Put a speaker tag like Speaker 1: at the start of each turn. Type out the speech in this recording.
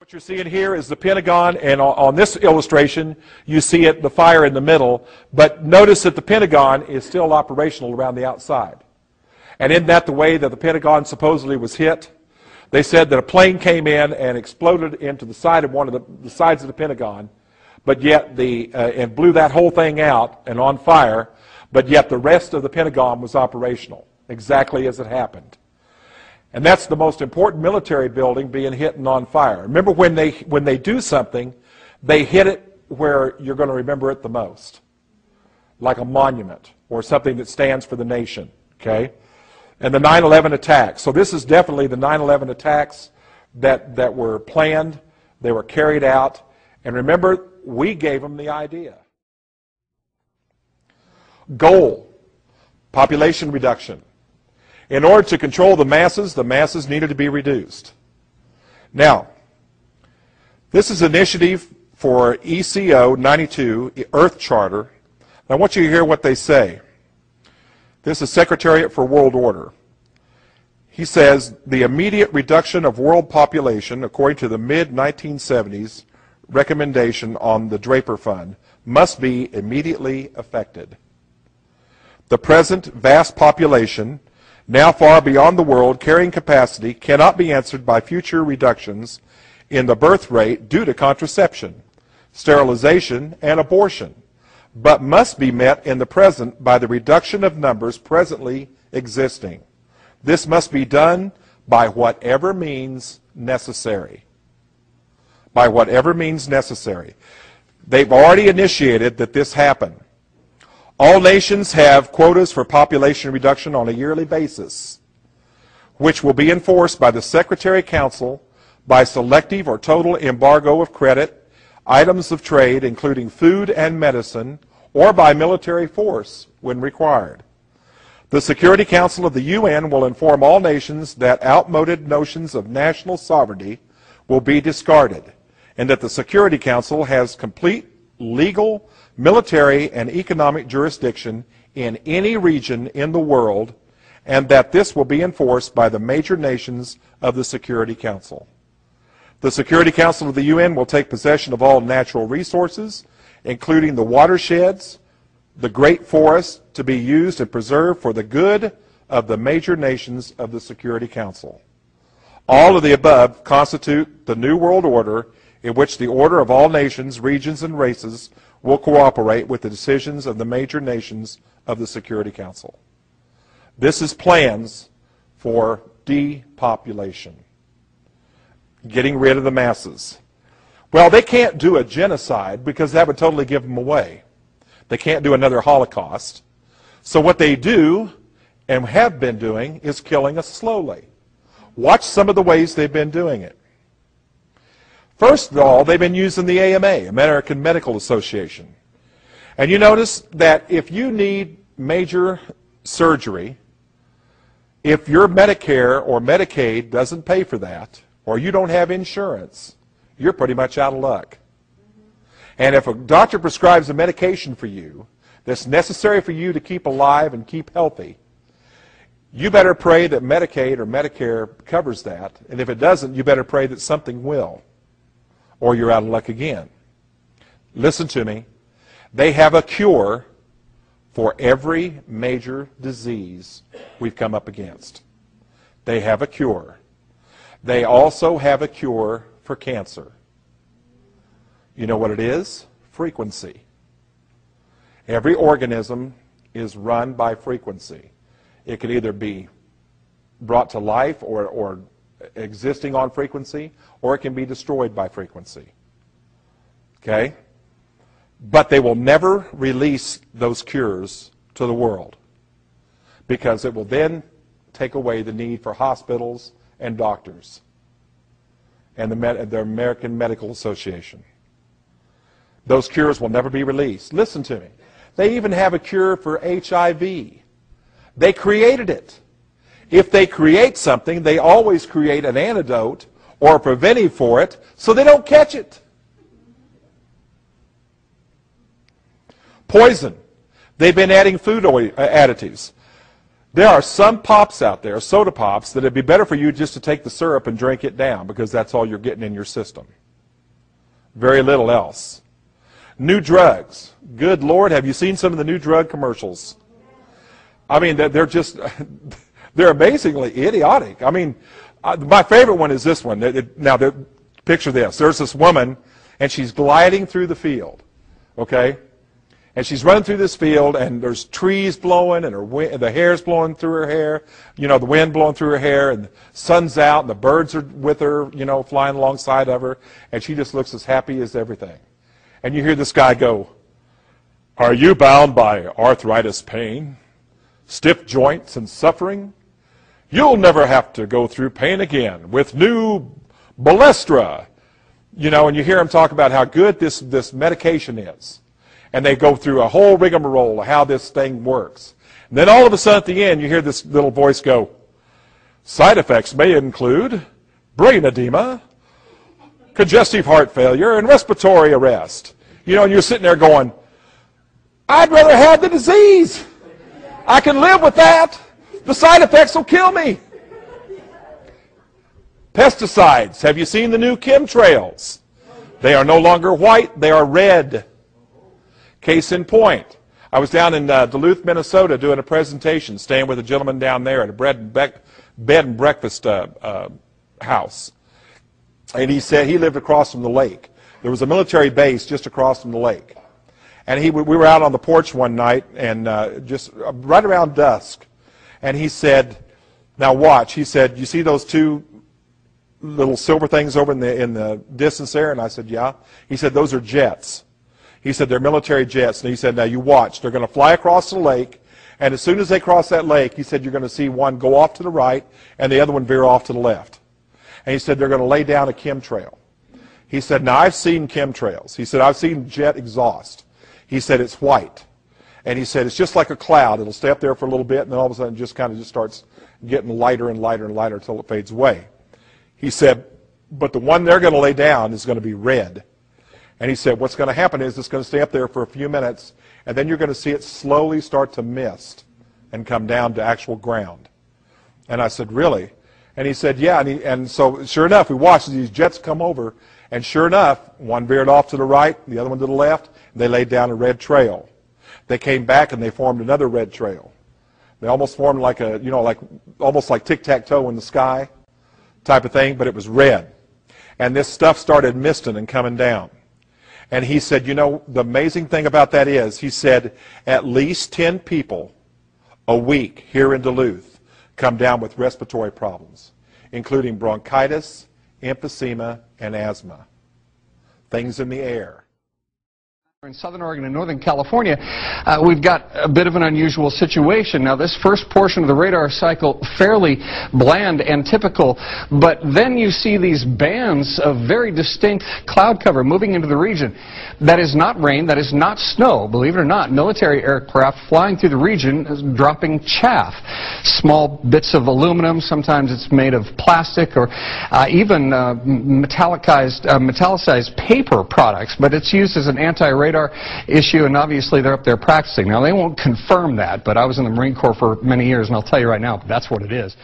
Speaker 1: What you're seeing here is the Pentagon, and on this illustration, you see the fire in the middle, but notice that the Pentagon is still operational around the outside. And isn't that the way that the Pentagon supposedly was hit? They said that a plane came in and exploded into the side of one of the sides of the Pentagon, but yet and blew that whole thing out and on fire, but yet the rest of the Pentagon was operational, exactly as it happened. And that's the most important military building being hit and on fire. Remember, when they do something, they hit it where you're going to remember it the most, like a monument or something that stands for the nation. Okay, and the 9/11 attacks. So this is definitely the 9/11 attacks that were planned. They were carried out, and remember, we gave them the idea. Goal: population reduction. In order to control the masses needed to be reduced. Now, this is an initiative for ECO 92, Earth Charter. I want you to hear what they say. This is Secretariat for World Order. He says, the immediate reduction of world population, according to the mid-1970s recommendation on the Draper Fund, must be immediately effected. The present vast population, now far beyond the world carrying capacity, cannot be answered by future reductions in the birth rate due to contraception, sterilization, and abortion, but must be met in the present by the reduction of numbers presently existing. This must be done by whatever means necessary. By whatever means necessary. They've already initiated that this happen. All nations have quotas for population reduction on a yearly basis, which will be enforced by the Secretary Council by selective or total embargo of credit, items of trade, including food and medicine, or by military force when required. The Security Council of the UN will inform all nations that outmoded notions of national sovereignty will be discarded, and that the Security Council has complete legal, military, and economic jurisdiction in any region in the world, and that this will be enforced by the major nations of the Security Council. The Security Council of the UN will take possession of all natural resources, including the watersheds, the great forests, to be used and preserved for the good of the major nations of the Security Council. All of the above constitute the New World Order, in which the order of all nations, regions, and races will cooperate with the decisions of the major nations of the Security Council. This is plans for depopulation, getting rid of the masses. Well, they can't do a genocide because that would totally give them away. They can't do another Holocaust. So what they do, and have been doing, is killing us slowly. Watch some of the ways they've been doing it. First of all, they've been using the AMA, American Medical Association. And you notice that if you need major surgery, if your Medicare or Medicaid doesn't pay for that, or you don't have insurance, you're pretty much out of luck. And if a doctor prescribes a medication for you that's necessary for you to keep alive and keep healthy, you better pray that Medicaid or Medicare covers that. And if it doesn't, you better pray that something will, or you're out of luck again. Listen to me. They have a cure for every major disease we've come up against. They have a cure. They also have a cure for cancer. You know what it is? Frequency. Every organism is run by frequency. It can either be brought to life or existing on frequency, or it can be destroyed by frequency. Okay? But they will never release those cures to the world, because it will then take away the need for hospitals and doctors and the American Medical Association. Those cures will never be released. Listen to me. They even have a cure for HIV. They created it. If they create something, they always create an antidote or a preventive for it so they don't catch it. Poison. They've been adding food additives. There are some pops out there, soda pops, that it'd be better for you just to take the syrup and drink it down because that's all you're getting in your system. Very little else. New drugs. Good Lord, have you seen some of the new drug commercials? I mean, they're just, they're amazingly idiotic. I mean, my favorite one is this one. Now, picture this. There's this woman, and she's gliding through the field, okay? And she's running through this field, and there's trees blowing, and the hair's blowing through her hair, you know, the wind blowing through her hair, and the sun's out, and the birds are with her, you know, flying alongside of her, and she just looks as happy as everything. And you hear this guy go, "Are you bound by arthritis pain, stiff joints, and suffering? You'll never have to go through pain again with new Balestra." You know, and you hear him talk about how good this medication is. And they go through a whole rigmarole of how this thing works. And then all of a sudden at the end, you hear this little voice go, "Side effects may include brain edema, congestive heart failure, and respiratory arrest." You know, and you're sitting there going, "I'd rather have the disease. I can live with that. The side effects will kill me." Pesticides. Have you seen the new chemtrails? They are no longer white, they are red. Case in point, I was down in Duluth, Minnesota doing a presentation, staying with a gentleman down there at a bed and breakfast house. And he said he lived across from the lake. There was a military base just across from the lake. And we were out on the porch one night, and just right around dusk. And he said, "Now watch." He said, "You see those two little silver things over in the distance there?" And I said, "Yeah." He said, "Those are jets." He said, "They're military jets." And he said, "Now you watch. They're going to fly across the lake. And as soon as they cross that lake," he said, "you're going to see one go off to the right and the other one veer off to the left." And he said, "They're going to lay down a chemtrail." He said, "Now I've seen chemtrails." He said, "I've seen jet exhaust." He said, "It's white." And he said, "It's just like a cloud. It'll stay up there for a little bit, and then all of a sudden it just kind of just starts getting lighter and lighter and lighter until it fades away." He said, "But the one they're going to lay down is going to be red." And he said, "What's going to happen is it's going to stay up there for a few minutes, and then you're going to see it slowly start to mist and come down to actual ground." And I said, "Really?" And he said, "Yeah." And so sure enough, we watched these jets come over, and sure enough, one veered off to the right, the other one to the left, and they laid down a red trail. They came back and they formed another red trail. They almost formed like a, you know, like almost like tic-tac-toe in the sky type of thing, but it was red. And this stuff started misting and coming down. And he said, "You know, the amazing thing about that is," he said, "at least 10 people a week here in Duluth come down with respiratory problems, including bronchitis, emphysema, and asthma. Things in the air."
Speaker 2: In Southern Oregon and Northern California, we've got a bit of an unusual situation. Now, this first portion of the radar cycle, fairly bland and typical, but then you see these bands of very distinct cloud cover moving into the region. That is not rain, that is not snow. Believe it or not, military aircraft flying through the region dropping chaff. Small bits of aluminum, sometimes it's made of plastic, or even metallicized paper products, but it's used as an anti-radar issue, and obviously they're up there practicing. Now, they won't confirm that, but I was in the Marine Corps for many years, and I'll tell you right now, that's what it is.